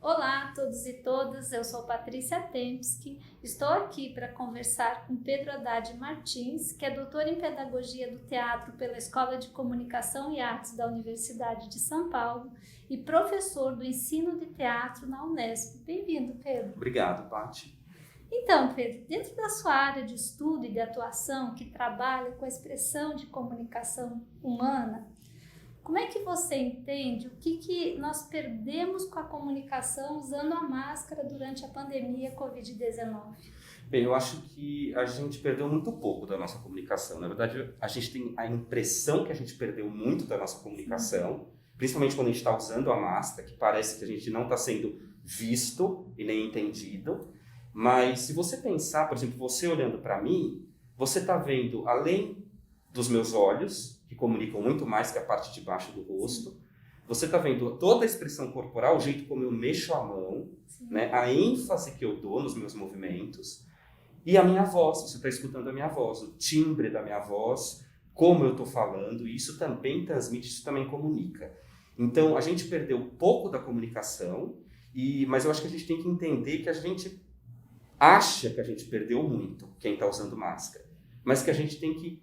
Olá a todos e todas, eu sou Patrícia Tempsky, estou aqui para conversar com Pedro Haddad Martins, que é doutor em Pedagogia do Teatro pela Escola de Comunicação e Artes da Universidade de São Paulo e professor do ensino de teatro na Unesp. Bem-vindo, Pedro. Obrigado, Paty. Então, Pedro, dentro da sua área de estudo e de atuação, que trabalha com a expressão de comunicação humana, como é que você entende o que nós perdemos com a comunicação usando a máscara durante a pandemia Covid-19? Bem, eu acho que a gente perdeu muito pouco da nossa comunicação. Na verdade, a gente tem a impressão que a gente perdeu muito da nossa comunicação, principalmente quando a gente está usando a máscara, que parece que a gente não está sendo visto e nem entendido. Mas se você pensar, por exemplo, você olhando para mim, você está vendo, além dos meus olhos, que comunicam muito mais que a parte de baixo do rosto. Você está vendo toda a expressão corporal, o jeito como eu mexo a mão, né? A ênfase que eu dou nos meus movimentos e a minha voz. Você está escutando a minha voz, o timbre da minha voz, como eu estou falando. E isso também transmite, isso também comunica. Então, a gente perdeu um pouco da comunicação, mas eu acho que a gente tem que entender que a gente acha que a gente perdeu muito, quem está usando máscara, mas que a gente tem que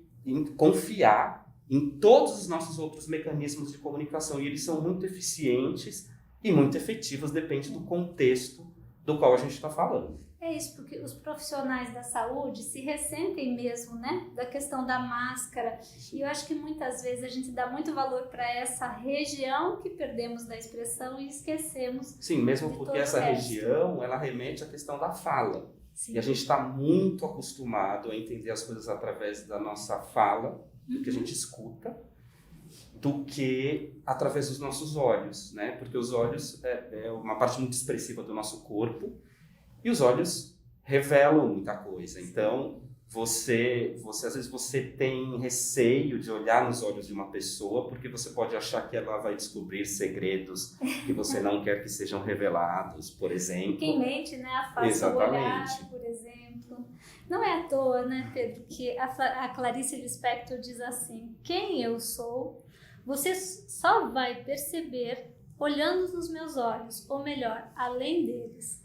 confiar em todos os nossos outros mecanismos de comunicação, e eles são muito eficientes e muito efetivos, depende do contexto do qual a gente está falando. É isso, porque os profissionais da saúde se ressentem mesmo, né, da questão da máscara, e eu acho que muitas vezes a gente dá muito valor para essa região que perdemos da expressão e esquecemos. Sim, mesmo porque essa região, ela remete à questão da fala. Sim. E a gente está muito acostumado a entender as coisas através da nossa fala, do que a gente escuta, do que através dos nossos olhos, né? Porque os olhos é uma parte muito expressiva do nosso corpo e os olhos revelam muita coisa. Então, às vezes você tem receio de olhar nos olhos de uma pessoa porque você pode achar que ela vai descobrir segredos que você não quer que sejam revelados, por exemplo. Quem mente, né? Afasta o olhar, por exemplo. Não é à toa, né, Pedro, que a Clarice Lispector diz assim: quem eu sou, você só vai perceber olhando nos meus olhos, ou melhor, além deles.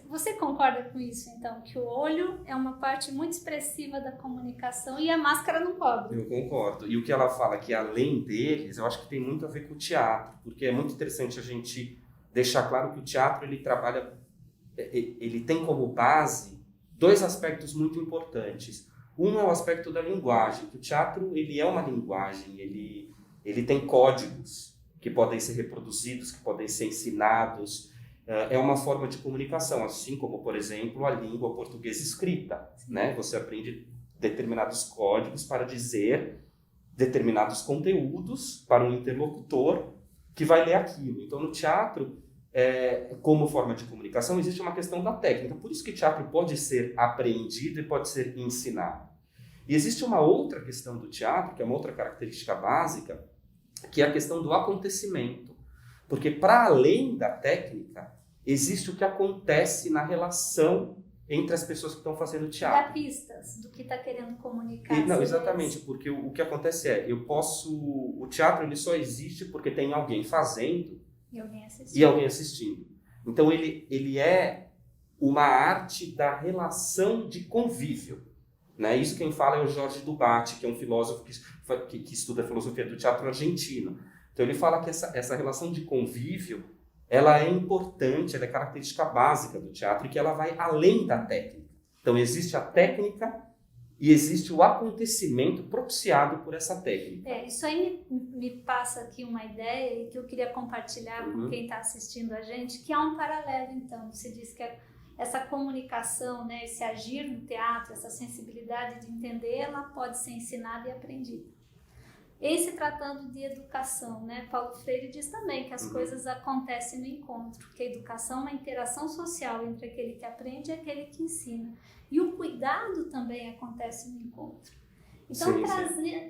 Você concorda com isso, então, que o olho é uma parte muito expressiva da comunicação e a máscara não cobre? Eu concordo. E o que ela fala que além deles, eu acho que tem muito a ver com o teatro, porque é muito interessante a gente deixar claro que o teatro, ele tem como base dois aspectos muito importantes. Um é o aspecto da linguagem, que o teatro ele é uma linguagem, ele tem códigos que podem ser reproduzidos, que podem ser ensinados. É uma forma de comunicação, assim como, por exemplo, a língua portuguesa escrita, né? Você aprende determinados códigos para dizer determinados conteúdos para um interlocutor que vai ler aquilo. Então, no teatro, como forma de comunicação, existe uma questão da técnica. Por isso que teatro pode ser aprendido e pode ser ensinado. E existe uma outra questão do teatro, que é uma outra característica básica, que é a questão do acontecimento. Porque, para além da técnica, existe o que acontece na relação entre as pessoas que estão fazendo teatro. Dá pistas do que está querendo comunicar. Não, exatamente, porque o que acontece o teatro ele só existe porque tem alguém fazendo e alguém assistindo. Então, ele é uma arte da relação de convívio. Né? Isso quem fala é o Jorge Dubaty, que é um filósofo que estuda a filosofia do teatro argentino. Então ele fala que essa relação de convívio, ela é importante, ela é característica básica do teatro e que ela vai além da técnica. Então existe a técnica e existe o acontecimento propiciado por essa técnica. Isso aí me passa aqui uma ideia que eu queria compartilhar com quem está assistindo a gente, que há um paralelo, então. Você diz que essa comunicação, né, esse agir no teatro, essa sensibilidade de entender, ela pode ser ensinada e aprendida. Em se tratando de educação, né, Paulo Freire diz também que as coisas acontecem no encontro, que a educação é uma interação social entre aquele que aprende e aquele que ensina. E o cuidado também acontece no encontro. Então,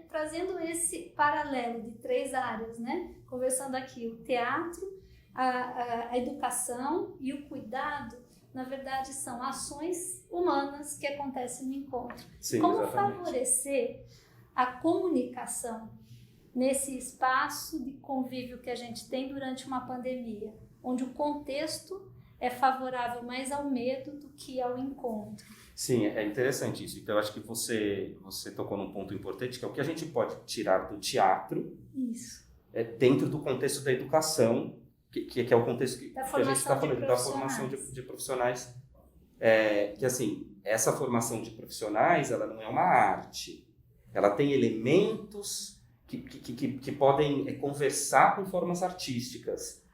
trazendo esse paralelo de três áreas, né, conversando aqui, o teatro, a educação e o cuidado, na verdade, são ações humanas que acontecem no encontro. Sim, como exatamente. favorecer a comunicação nesse espaço de convívio que a gente tem durante uma pandemia, onde o contexto é favorável mais ao medo do que ao encontro. Sim, é interessante isso. Então, eu acho que você tocou num ponto importante, que é o que a gente pode tirar do teatro dentro do contexto da educação, que é o contexto que a gente está falando, da formação de profissionais. Que, assim, essa formação de profissionais, ela não é uma arte. Ela tem elementos que podem conversar com formas artísticas.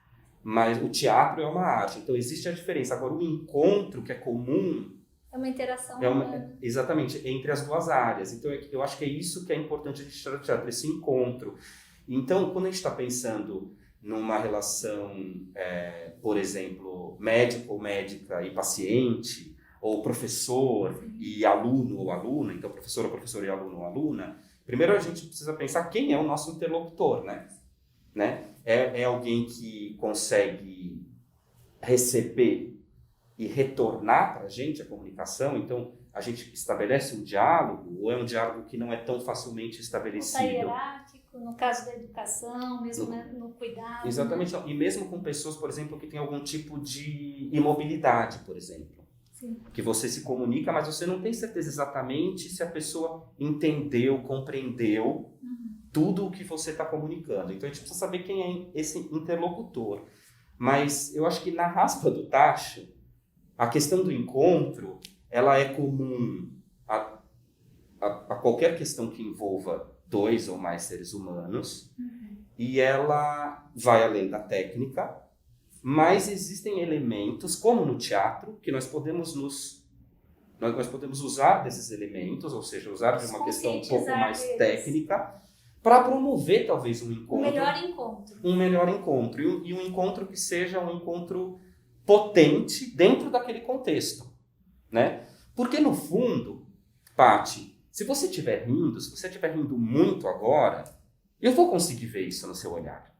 Mas o teatro é uma arte. Então, existe a diferença. Agora, o encontro, que é comum... É uma interação humana. Exatamente, entre as duas áreas. Então, eu acho que é isso que é importante a gente tratar, esse encontro. Então, quando a gente está pensando numa relação, por exemplo, médico ou médica e paciente, ou professor e aluno ou aluna, então professor ou professora e aluno ou aluna, primeiro a gente precisa pensar quem é o nosso interlocutor, né? É alguém que consegue receber e retornar para a gente a comunicação, então a gente estabelece um diálogo, ou é um diálogo que não é tão facilmente estabelecido? Está hierárquico, no caso da educação, mesmo no cuidado. Exatamente, né? E mesmo com pessoas, por exemplo, que têm algum tipo de imobilidade, por exemplo. Sim. Que você se comunica, mas você não tem certeza exatamente se a pessoa entendeu, compreendeu tudo o que você está comunicando. Então a gente precisa saber quem é esse interlocutor. Mas eu acho que na raspa do tacho, a questão do encontro, ela é comum a qualquer questão que envolva 2 ou mais seres humanos, e ela vai além da técnica, mas existem elementos, como no teatro, que nós podemos usar desses elementos, ou seja, usar de uma questão um pouco mais técnica, para promover talvez um encontro. Um melhor encontro. E um encontro que seja um encontro potente dentro daquele contexto, né? Porque no fundo, Paty, se você estiver rindo muito agora, eu vou conseguir ver isso no seu olhar,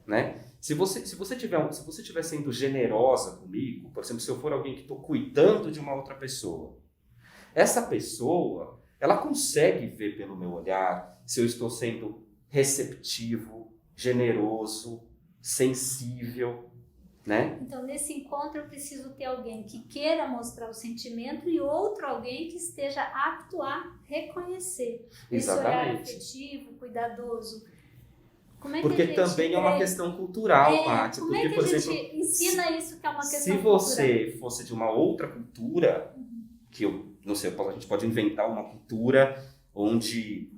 né? Se você estiver sendo generosa comigo, por exemplo, se eu for alguém que estou cuidando de uma outra pessoa, essa pessoa, ela consegue ver pelo meu olhar se eu estou sendo receptivo, generoso, sensível, né? Então, nesse encontro, eu preciso ter alguém que queira mostrar o sentimento e outro alguém que esteja apto a reconhecer esse olhar afetivo, cuidadoso. Porque também é uma questão cultural, Paty. Como é que por a gente exemplo, ensina isso que é uma questão cultural? Se você fosse de uma outra cultura, que eu não sei, a gente pode inventar uma cultura onde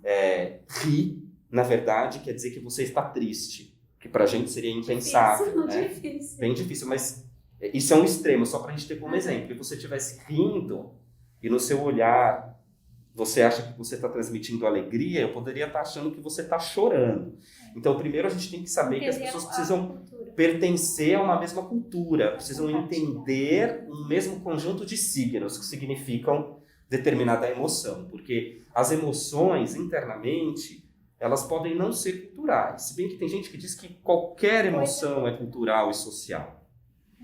rir, na verdade, quer dizer que você está triste. Que pra gente seria impensável, né? Difícil. Bem difícil, mas isso é um extremo, só pra gente ter como exemplo. Que você estivesse rindo e no seu olhar você acha que você está transmitindo alegria, eu poderia estar achando que você está chorando. Então, primeiro a gente tem que saber que as pessoas precisam pertencer a uma mesma cultura, precisam entender um mesmo conjunto de signos que significam determinada emoção, porque as emoções internamente elas podem não ser culturais, se bem que tem gente que diz que qualquer emoção é cultural e social.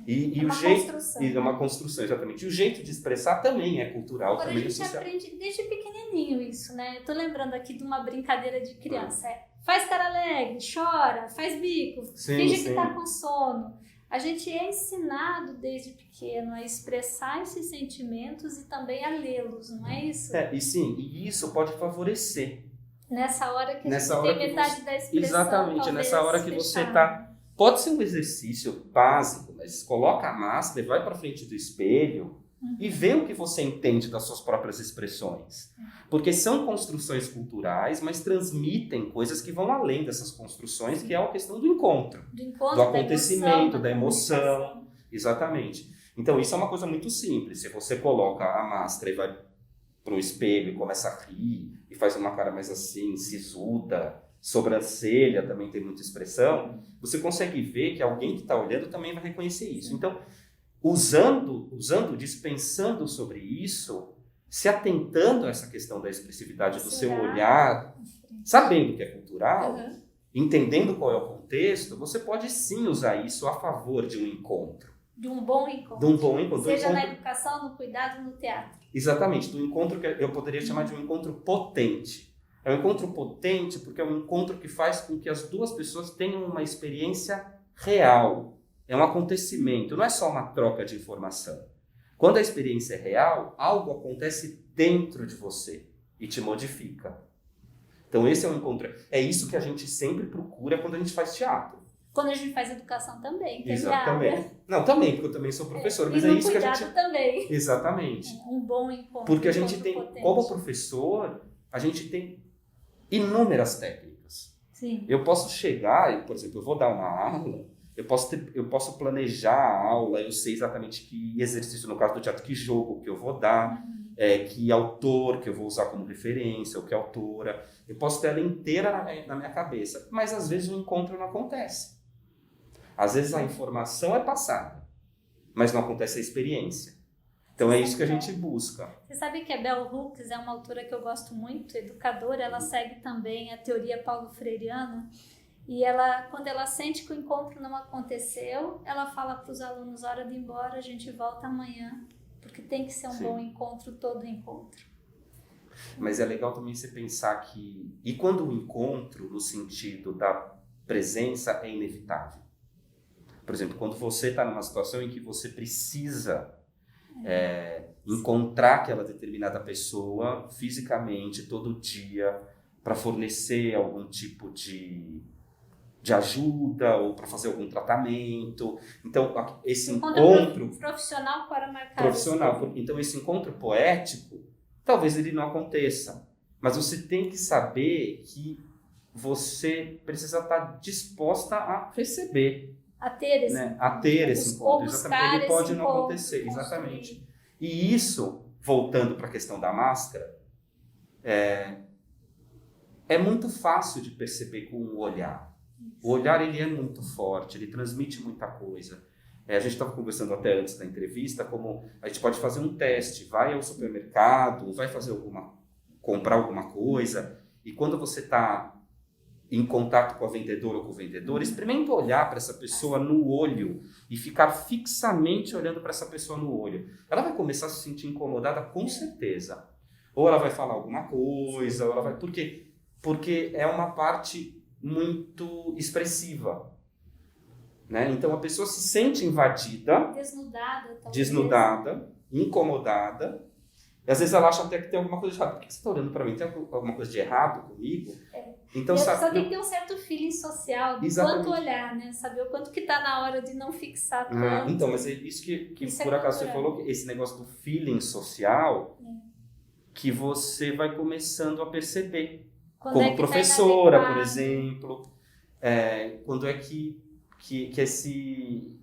E o jeito é uma construção, exatamente. E o jeito de expressar também é cultural, agora também a gente aprende desde pequenininho isso, né? Eu tô lembrando aqui de uma brincadeira de criança. Faz cara alegre, chora, faz bico, finge que tá com sono. A gente é ensinado desde pequeno a expressar esses sentimentos e também a lê-los, não é isso? E isso pode favorecer. Nessa hora que a gente tem metade da expressão. Exatamente, nessa hora que você está... Pode ser um exercício básico, mas coloca a máscara e vai para frente do espelho e vê o que você entende das suas próprias expressões. Porque são construções culturais, mas transmitem coisas que vão além dessas construções, que é a questão do encontro do acontecimento, da emoção. Exatamente. Então, isso é uma coisa muito simples. Se você coloca a máscara e vai para o espelho e começa a rir e faz uma cara mais assim, sisuda, sobrancelha também tem muita expressão, você consegue ver que alguém que está olhando também vai reconhecer isso. Então, usando disso, pensando sobre isso, se atentando a essa questão da expressividade do seu olhar, sabendo que é cultural, entendendo qual é o contexto, você pode sim usar isso a favor de um encontro. De um bom encontro. De um bom encontro. Seja na educação, no cuidado, no teatro. Exatamente, do encontro que eu poderia chamar de um encontro potente. É um encontro potente porque é um encontro que faz com que as duas pessoas tenham uma experiência real. É um acontecimento, não é só uma troca de informação. Quando a experiência é real, algo acontece dentro de você e te modifica. Então esse é um encontro. É isso que a gente sempre procura quando a gente faz teatro. Quando a gente faz educação também, tem Exatamente. Não, também, porque eu também sou professor, mas e é no isso que a gente... também. Exatamente. Um bom encontro. Porque a gente tem, potente. como professor, a gente tem inúmeras técnicas. Sim. Eu posso chegar, por exemplo, eu vou dar uma aula, eu posso planejar a aula, eu sei exatamente que exercício, no caso do teatro, que jogo que eu vou dar, que autor que eu vou usar como referência, ou que autora. Eu posso ter ela inteira na minha cabeça, mas às vezes o encontro não acontece. Às vezes a informação é passada, mas não acontece a experiência. Então é isso que a gente busca. Você sabe que a Bell Hooks é uma autora que eu gosto muito, educadora, ela segue também a teoria paulo freireana, e ela, quando ela sente que o encontro não aconteceu, ela fala para os alunos, hora de ir embora, a gente volta amanhã, porque tem que ser um bom encontro, todo encontro. Mas é legal também você pensar que... E quando o encontro, no sentido da presença, é inevitável? Por exemplo, quando você está numa situação em que você precisa encontrar aquela determinada pessoa fisicamente, todo dia, para fornecer algum tipo de ajuda ou para fazer algum tratamento. Então, esse encontro... Profissional para marcar. Profissional. Então, esse encontro poético, talvez ele não aconteça. Mas você tem que saber que você precisa estar disposta a receber. A ter esse encontro. A ter esse encontro. Exatamente. Ele pode não acontecer. Exatamente. E isso, voltando para a questão da máscara, é muito fácil de perceber com o olhar. O olhar, ele é muito forte, ele transmite muita coisa. A gente estava conversando até antes da entrevista, como a gente pode fazer um teste, vai ao supermercado, vai comprar alguma coisa, e quando você está em contato com a vendedora ou com o vendedor, experimenta olhar para essa pessoa no olho e ficar fixamente olhando para essa pessoa no olho. Ela vai começar a se sentir incomodada, com certeza. Ou ela vai falar alguma coisa, ou ela vai... Porque é uma parte muito expressiva. Né? Então a pessoa se sente invadida, desnudada, incomodada, e às vezes ela acha até que tem alguma coisa de errado. Por que você está olhando para mim? Tem alguma coisa de errado comigo? Então, e a pessoa tem que ter um certo feeling social, do quanto olhar, né? Saber o quanto que está na hora de não fixar tanto. Então, mas é isso que por acaso você falou, esse negócio do feeling social, que você vai começando a perceber. Como professora, por exemplo, quando é que esse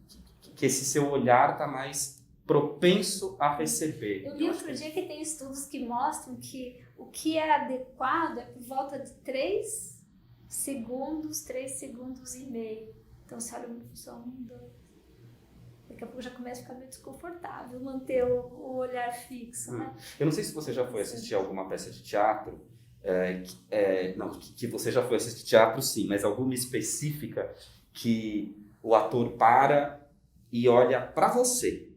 seu olhar está mais propenso a receber. Eu li outro dia que tem estudos que mostram que o que é adequado é por volta de 3 segundos e meio. Então, se olha uma pessoa, 1, 2... Daqui a pouco já começa a ficar meio desconfortável manter o olhar fixo, né? Eu não sei se você já foi assistir alguma peça de teatro, que você já foi assistir teatro, sim, mas alguma específica que o ator para e olha para você.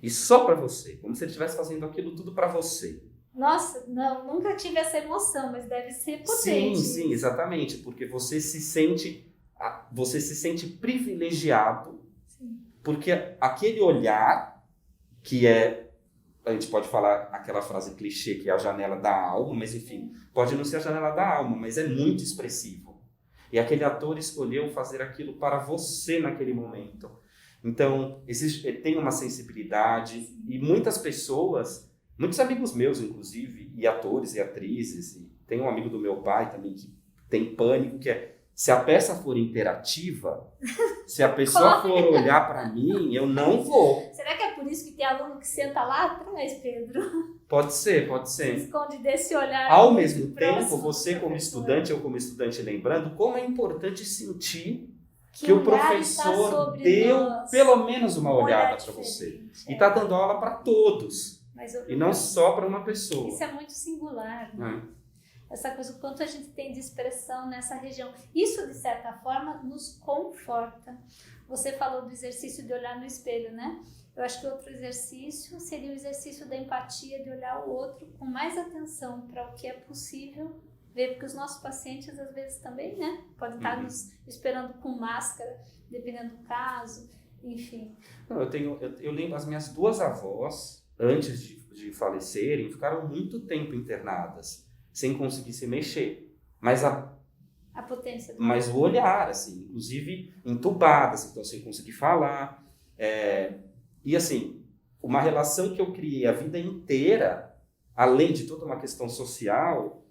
E só para você, como se ele estivesse fazendo aquilo tudo para você. Nossa, não, nunca tive essa emoção, mas deve ser potente. Sim, exatamente, porque você se sente privilegiado, porque aquele olhar, que a gente pode falar aquela frase clichê que é a janela da alma, mas enfim, pode não ser a janela da alma, mas é muito expressivo. E aquele ator escolheu fazer aquilo para você naquele momento. Então, tem uma sensibilidade e muitas pessoas, muitos amigos meus, inclusive, e atores e atrizes, e tem um amigo do meu pai também que tem pânico, que se a peça for interativa, se a pessoa for olhar para mim, eu não vou. Será que é por isso que tem aluno que senta lá atrás, Pedro? Pode ser. Se esconde desse olhar. Ao mesmo tempo, você como estudante, eu como estudante, lembrando como é importante sentir que o professor deu pelo menos uma olhada para você. E está dando aula para todos. E não só para uma pessoa. Isso é muito singular, né? Essa coisa, o quanto a gente tem de expressão nessa região. Isso, de certa forma, nos conforta. Você falou do exercício de olhar no espelho, né? Eu acho que outro exercício seria o exercício da empatia, de olhar o outro com mais atenção para o que é possível ver, porque os nossos pacientes às vezes também, né, podem estar nos esperando com máscara, dependendo do caso, enfim. Não, eu lembro, as minhas 2 avós, antes de falecerem, ficaram muito tempo internadas, sem conseguir se mexer. Mas a potência do mas o olhar, assim, inclusive entubadas, então sem conseguir falar. E assim, uma relação que eu criei a vida inteira, além de toda uma questão social,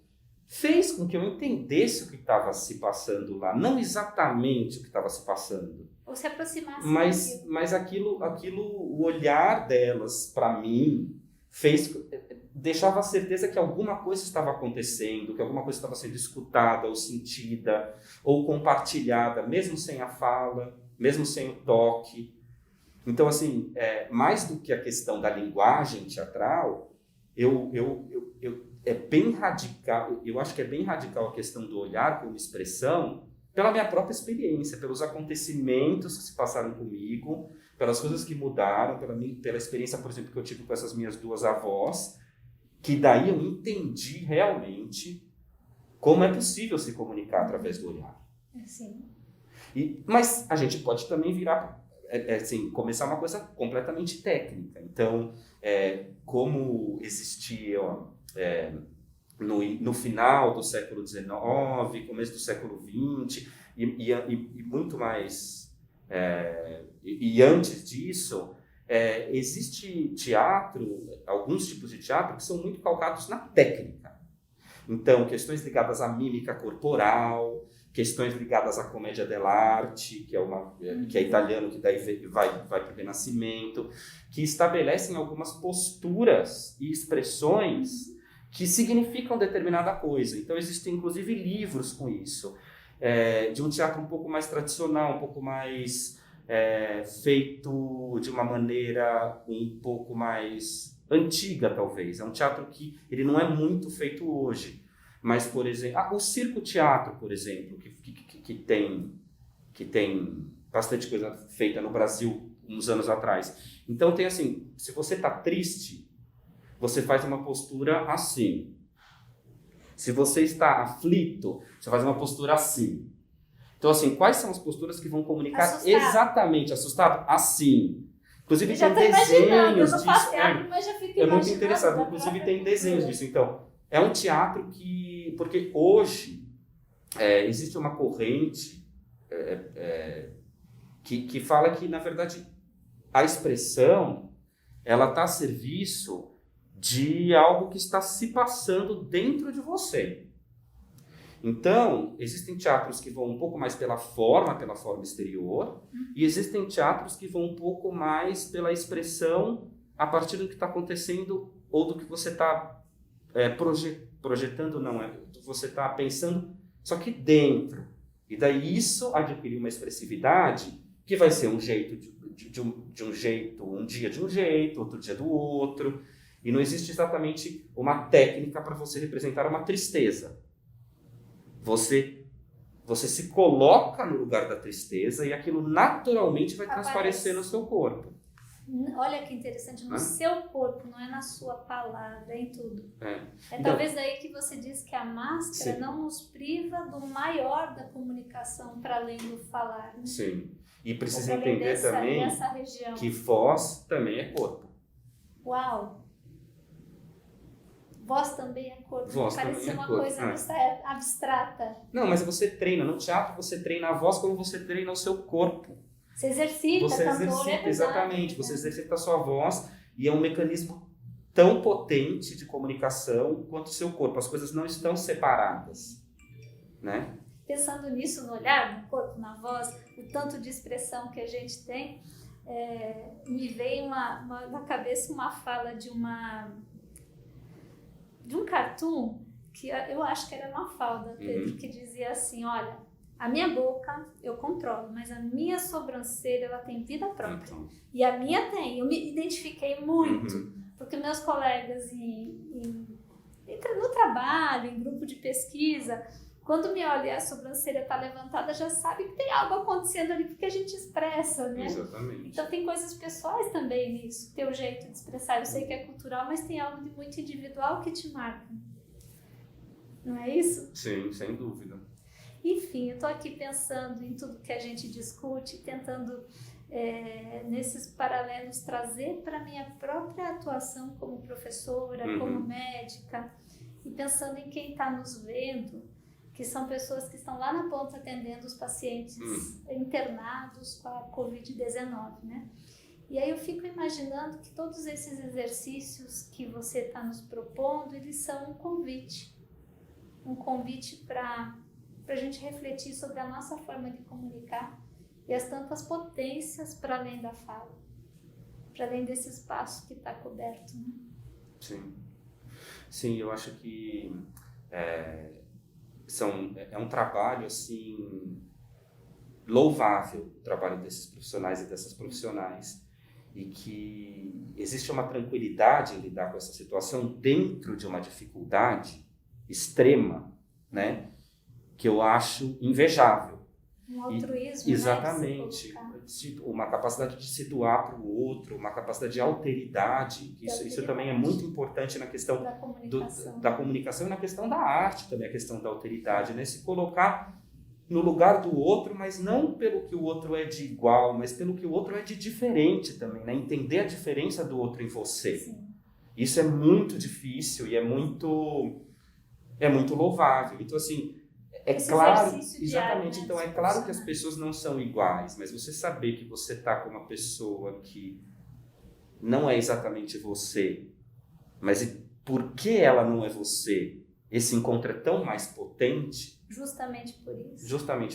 fez com que eu entendesse o que estava se passando lá. Não exatamente o que estava se passando. Ou se aproximasse mas aquilo, o olhar delas, para mim, deixava a certeza que alguma coisa estava acontecendo, que alguma coisa estava sendo escutada, ou sentida, ou compartilhada, mesmo sem a fala, mesmo sem o toque. Então, assim, mais do que a questão da linguagem teatral, é bem radical, eu acho que é bem radical a questão do olhar como expressão, pela minha própria experiência, pelos acontecimentos que se passaram comigo, pelas coisas que mudaram, pela experiência, por exemplo, que eu tive com essas minhas 2 avós, que daí eu entendi realmente como é possível se comunicar através do olhar. Sim. Mas a gente pode também virar, assim, começar uma coisa completamente técnica. Então, como existia no final do século XIX, começo do século XX, e muito mais, e antes disso, existe teatro, alguns tipos de teatro que são muito calcados na técnica. Então, questões ligadas à mímica corporal, questões ligadas à comédia dell'arte, que é italiano, que daí vai para o Renascimento, que estabelecem algumas posturas e expressões que significam determinada coisa. Então, existem, inclusive, livros com isso, de um teatro um pouco mais tradicional, um pouco mais feito de uma maneira um pouco mais antiga, talvez. É um teatro que ele não é muito feito hoje. Mas, por exemplo, o circo-teatro, por exemplo, que tem bastante coisa feita no Brasil uns anos atrás. Então, tem assim, se você está triste, você faz uma postura assim. Se você está aflito, você faz uma postura assim. Então, assim, quais são as posturas que vão comunicar exatamente, assustado? Assim. Inclusive, tem desenhos disso. Mas já fico muito interessado. Inclusive, tem desenhos disso. Então, é um teatro que... Porque hoje existe uma corrente que fala que, na verdade, a expressão ela está a serviço de algo que está se passando dentro de você. Então, existem teatros que vão um pouco mais pela forma exterior, e existem teatros que vão um pouco mais pela expressão a partir do que está acontecendo ou do que você está projetando, você está pensando, só que dentro. E daí isso adquire uma expressividade que vai ser um jeito de um jeito, um dia de um jeito, outro dia do outro, e não existe exatamente uma técnica para você representar uma tristeza. Você se coloca no lugar da tristeza e aquilo naturalmente vai transparecer no seu corpo. Olha que interessante, no seu corpo, não é na sua palavra, é em tudo. Então, talvez daí que você diz que a máscara não nos priva do maior da comunicação para além do falar. Né? Sim, e precisa entender também que voz também é corpo. Uau! Voz também é corpo. Voz parece uma corpo. Coisa abstrata. Não, mas você treina. No teatro você treina a voz como você treina o seu corpo. Você exercita, exatamente. Você exercita a sua voz e é um mecanismo tão potente de comunicação quanto o seu corpo. As coisas não estão separadas, né? Pensando nisso, no olhar, no corpo, na voz, o tanto de expressão que a gente tem, me veio na cabeça uma fala de um cartoon que eu acho que era Mafalda, Pedro, que dizia assim, olha, a minha boca eu controlo, mas a minha sobrancelha ela tem vida própria. E a minha tem. Eu me identifiquei muito, porque meus colegas no trabalho, em grupo de pesquisa, quando me olha e a sobrancelha está levantada, já sabe que tem algo acontecendo ali, porque a gente expressa, né? Exatamente. Então tem coisas pessoais também nisso, teu jeito de expressar. Eu sei que é cultural, mas tem algo de muito individual que te marca. Não é isso? Sim, sem dúvida. Enfim, eu estou aqui pensando em tudo que a gente discute, tentando, nesses paralelos, trazer para a minha própria atuação como professora, como médica, e pensando em quem está nos vendo, que são pessoas que estão lá na ponta atendendo os pacientes internados com a Covid-19, né? E aí eu fico imaginando que todos esses exercícios que você está nos propondo, eles são um convite para a gente refletir sobre a nossa forma de comunicar e as tantas potências para além da fala, para além desse espaço que está coberto, né? Sim. Sim, eu acho que é um trabalho assim louvável, o trabalho desses profissionais e dessas profissionais, e que existe uma tranquilidade em lidar com essa situação dentro de uma dificuldade extrema, né, que eu acho invejável. Um altruísmo, exatamente, né, uma capacidade de se doar para o outro, uma capacidade de alteridade. Isso também é muito importante na questão da comunicação e na questão da arte também, a questão da alteridade, né? Se colocar no lugar do outro, mas não pelo que o outro é de igual, mas pelo que o outro é de diferente também, né? Entender a diferença do outro em você. Sim. Isso é muito difícil e é muito louvável. Então, assim, claro, exatamente. Diário, né? Então, é claro que as pessoas não são iguais, mas você saber que você está com uma pessoa que não é exatamente você, mas por que ela não é você? Esse encontro é tão mais potente. Justamente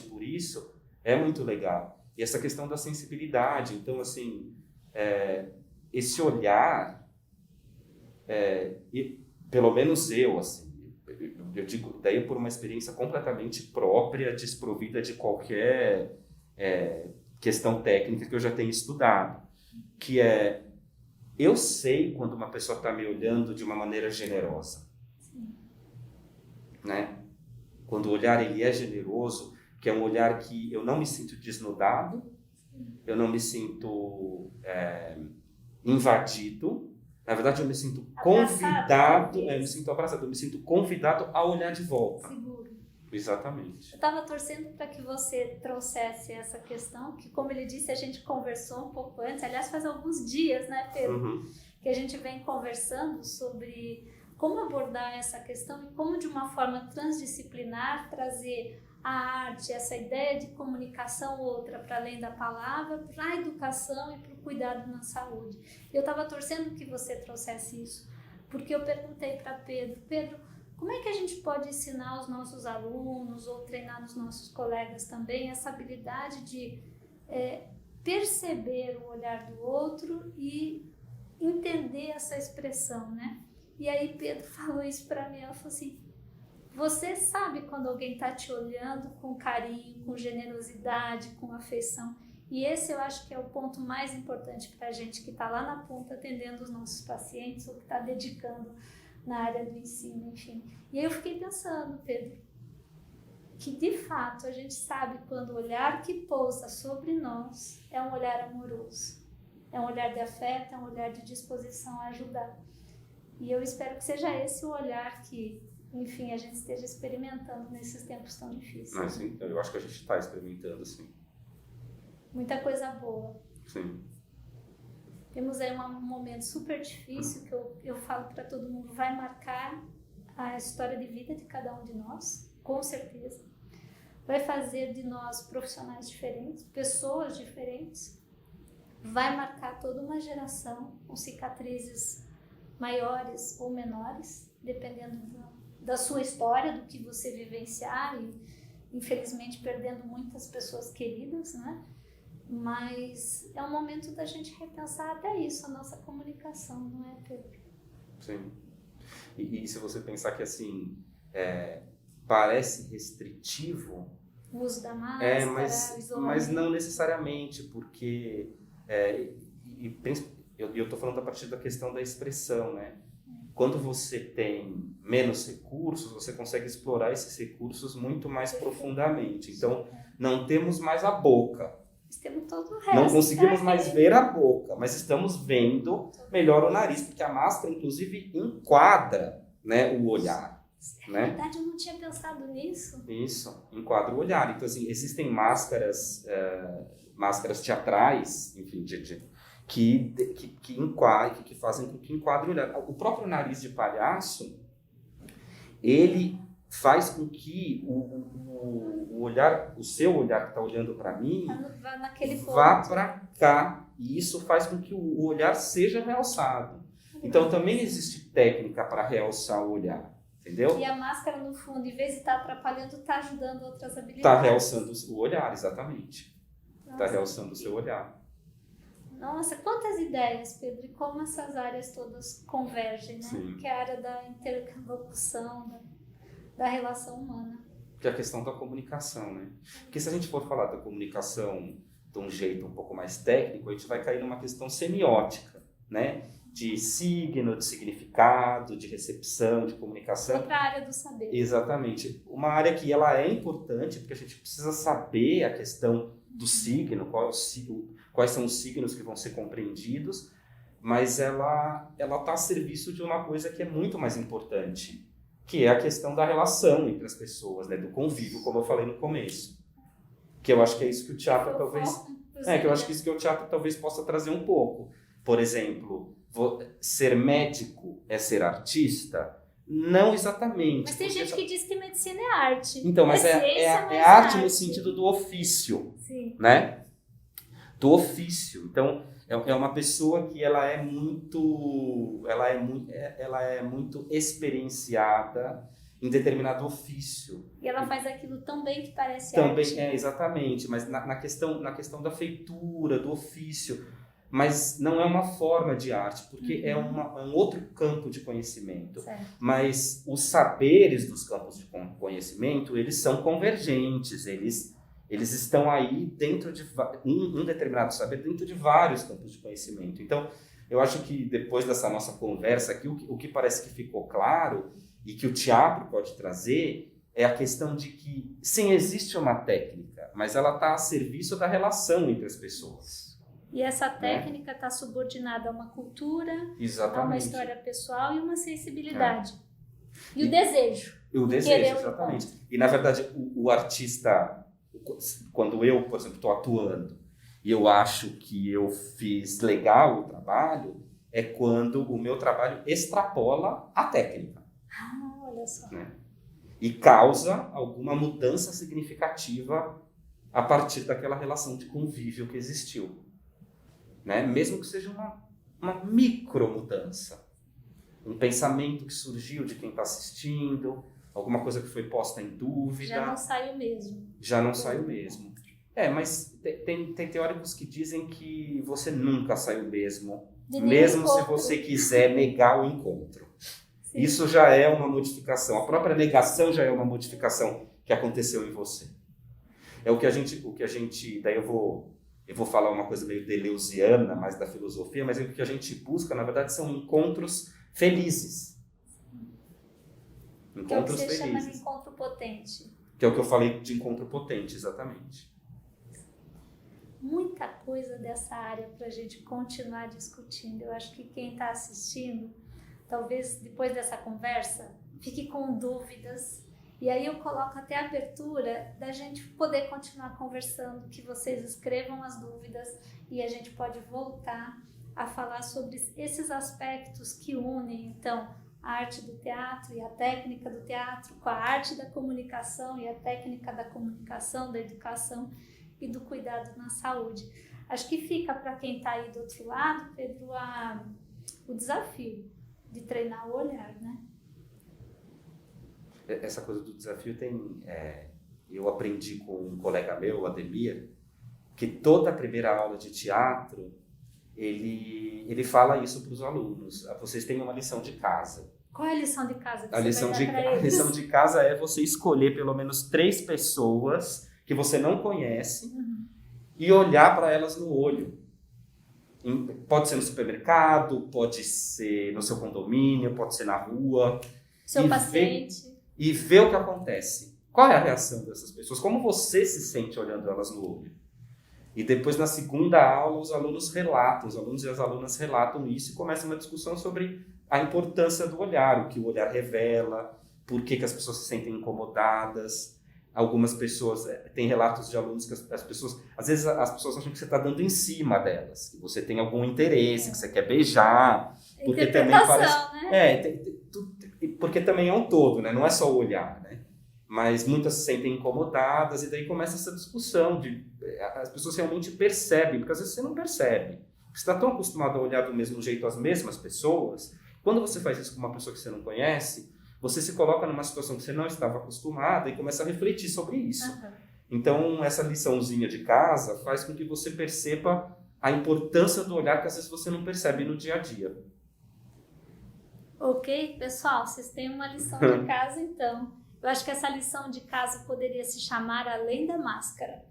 por isso, é muito legal. E essa questão da sensibilidade, então, assim, esse olhar, e pelo menos eu, assim, eu digo daí por uma experiência completamente própria, desprovida de qualquer questão técnica que eu já tenho estudado, que eu sei quando uma pessoa está me olhando de uma maneira generosa. Sim. Né? Quando o olhar ele é generoso, que é um olhar que eu não me sinto desnudado, eu não me sinto invadido, na verdade eu me sinto convidado, eu me sinto abraçado, eu me sinto convidado a olhar de volta. Seguro. Exatamente. Eu estava torcendo para que você trouxesse essa questão, que como ele disse, a gente conversou um pouco antes, aliás faz alguns dias, né, Pedro, que a gente vem conversando sobre como abordar essa questão e como de uma forma transdisciplinar trazer a arte, essa ideia de comunicação outra para além da palavra, para a educação e para o cuidado na saúde. Eu estava torcendo que você trouxesse isso, porque eu perguntei para Pedro, como é que a gente pode ensinar os nossos alunos ou treinar os nossos colegas também essa habilidade de perceber o olhar do outro e entender essa expressão, né? E aí Pedro falou isso para mim, ela falou assim, você sabe quando alguém está te olhando com carinho, com generosidade, com afeição. E esse eu acho que é o ponto mais importante para a gente que está lá na ponta atendendo os nossos pacientes ou que está dedicando na área do ensino, enfim. E aí eu fiquei pensando, Pedro, que de fato a gente sabe quando o olhar que pousa sobre nós é um olhar amoroso, é um olhar de afeto, é um olhar de disposição a ajudar. E eu espero que seja esse o olhar que, enfim, a gente esteja experimentando nesses tempos tão difíceis. Sim, eu acho que a gente está experimentando, sim. Muita coisa boa. Sim. Temos aí um momento super difícil que eu falo para todo mundo, vai marcar a história de vida de cada um de nós, com certeza. Vai fazer de nós profissionais diferentes, pessoas diferentes. Vai marcar toda uma geração com cicatrizes maiores ou menores, dependendo da sua história, do que você vivenciar e, infelizmente, perdendo muitas pessoas queridas, né? Mas é um momento da gente repensar até isso, a nossa comunicação, não é, Pedro? Sim. E se você pensar que, assim, parece restritivo... O uso da máscara, mas não necessariamente, porque... eu estou falando a partir da questão da expressão, né? Quando você tem menos recursos, você consegue explorar esses recursos muito mais profundamente. Então, não temos mais a boca. Temos todo o resto. Não conseguimos mais ver a boca, mas estamos vendo melhor o nariz, porque a máscara, inclusive, enquadra, né, o olhar. É né? verdade, eu não tinha pensado nisso. Isso, enquadra o olhar. Então, assim, existem máscaras teatrais, enfim, que fazem com que enquadre o olhar. O próprio nariz de palhaço, ele faz com que o olhar, o seu olhar que está olhando para mim, vá para cá. E isso faz com que o olhar seja realçado. Então, também existe técnica para realçar o olhar. Entendeu? E a máscara, no fundo, em vez de estar atrapalhando, está ajudando outras habilidades. Está realçando o olhar, exatamente. Está realçando o seu olhar. Nossa, quantas ideias, Pedro, e como essas áreas todas convergem, né? Sim. Que é a área da interlocução, da relação humana. Que é a questão da comunicação, né? Porque se a gente for falar da comunicação de um jeito um pouco mais técnico, a gente vai cair numa questão semiótica, né? De signo, de significado, de recepção, de comunicação. Outra área do saber. Exatamente. Uma área que ela é importante, porque a gente precisa saber a questão do signo, quais são os signos que vão ser compreendidos, mas ela está a serviço de uma coisa que é muito mais importante, que é a questão da relação entre as pessoas, né? Do convívio, como eu falei no começo. Que eu acho que é isso que o teatro talvez possa trazer um pouco. Por exemplo, ser médico é ser artista? Não exatamente. Mas tem gente que diz que medicina é arte. Então, mas é arte no sentido do ofício. Sim. Né? Do ofício. Então, é uma pessoa que ela é muito experienciada em determinado ofício. E ela faz aquilo tão bem que parece também, arte. Exatamente. Mas na questão da feitura, do ofício. Mas não é uma forma de arte, porque é um outro campo de conhecimento. Certo. Mas os saberes dos campos de conhecimento, eles são convergentes, eles estão aí dentro de um determinado saber, dentro de vários campos de conhecimento. Então, eu acho que depois dessa nossa conversa aqui, o que parece que ficou claro e que o teatro pode trazer é a questão de que, sim, existe uma técnica, mas ela está a serviço da relação entre as pessoas. E essa técnica está subordinada a uma cultura, exatamente, a uma história pessoal e uma sensibilidade. E o desejo. O desejo, exatamente. E, na verdade, o artista, quando eu, por exemplo, estou atuando e eu acho que eu fiz legal o trabalho, é quando o meu trabalho extrapola a técnica. Ah, olha só. Né? E causa alguma mudança significativa a partir daquela relação de convívio que existiu. Né? Mesmo que seja uma micro mudança, um pensamento que surgiu de quem está assistindo, alguma coisa que foi posta em dúvida. Já não sai o mesmo. Já não sai o mesmo. Mas tem teóricos que dizem que você nunca sai o mesmo, mesmo se você quiser negar o encontro. Sim. Isso já é uma modificação. A própria negação já é uma modificação que aconteceu em você. É o que a gente daí eu vou falar uma coisa meio deleuziana, mais da filosofia, mas o que a gente busca, na verdade, são encontros felizes. Encontros felizes. Que é o que você chama de encontro potente. Que é o que eu falei de encontro potente, exatamente. Muita coisa dessa área para a gente continuar discutindo. Eu acho que quem está assistindo, talvez depois dessa conversa, fique com dúvidas. E aí eu coloco até a abertura da gente poder continuar conversando, que vocês escrevam as dúvidas e a gente pode voltar a falar sobre esses aspectos que unem, então, a arte do teatro e a técnica do teatro com a arte da comunicação e a técnica da comunicação, da educação e do cuidado na saúde. Acho que fica para quem está aí do outro lado, Pedro, o desafio de treinar o olhar, né? Essa coisa do desafio eu aprendi com um colega meu, o Ademir, que toda a primeira aula de teatro, ele fala isso para os alunos. Vocês têm uma lição de casa. Qual é a lição de casa que a você vai dar para eles? A lição de casa é você escolher pelo menos 3 pessoas que você não conhece e olhar para elas no olho. Pode ser no supermercado, pode ser no seu condomínio, pode ser na rua. Seu paciente. E ver o que acontece. Qual é a reação dessas pessoas? Como você se sente olhando elas no olho? E depois, na segunda aula, os alunos e as alunas relatam isso e começa uma discussão sobre a importância do olhar, o que o olhar revela, por que as pessoas se sentem incomodadas. Algumas pessoas, tem relatos de alunos que as pessoas, às vezes as pessoas acham que você está dando em cima delas, que você tem algum interesse, que você quer beijar, porque também parece, né? Porque também é um todo, né? Não é só o olhar, né? Mas muitas se sentem incomodadas e daí começa essa discussão de as pessoas realmente percebem, porque às vezes você não percebe. Você está tão acostumado a olhar do mesmo jeito as mesmas pessoas, quando você faz isso com uma pessoa que você não conhece, você se coloca numa situação que você não estava acostumada e começa a refletir sobre isso. Uhum. Então, essa liçãozinha de casa faz com que você perceba a importância do olhar que às vezes você não percebe no dia a dia. Ok, pessoal, vocês têm uma lição de casa, então. Eu acho que essa lição de casa poderia se chamar Além da Máscara.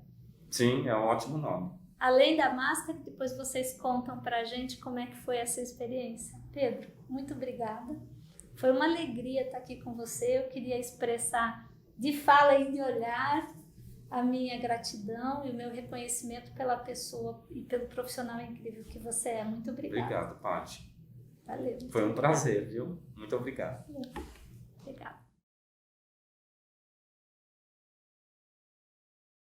Sim, é um ótimo nome. Além da Máscara, depois vocês contam pra gente como é que foi essa experiência. Pedro, muito obrigada. Foi uma alegria estar aqui com você. Eu queria expressar de fala e de olhar a minha gratidão e o meu reconhecimento pela pessoa e pelo profissional incrível que você é. Muito obrigada. Obrigado, Paty. Valeu. Foi um prazer, viu? Muito obrigado.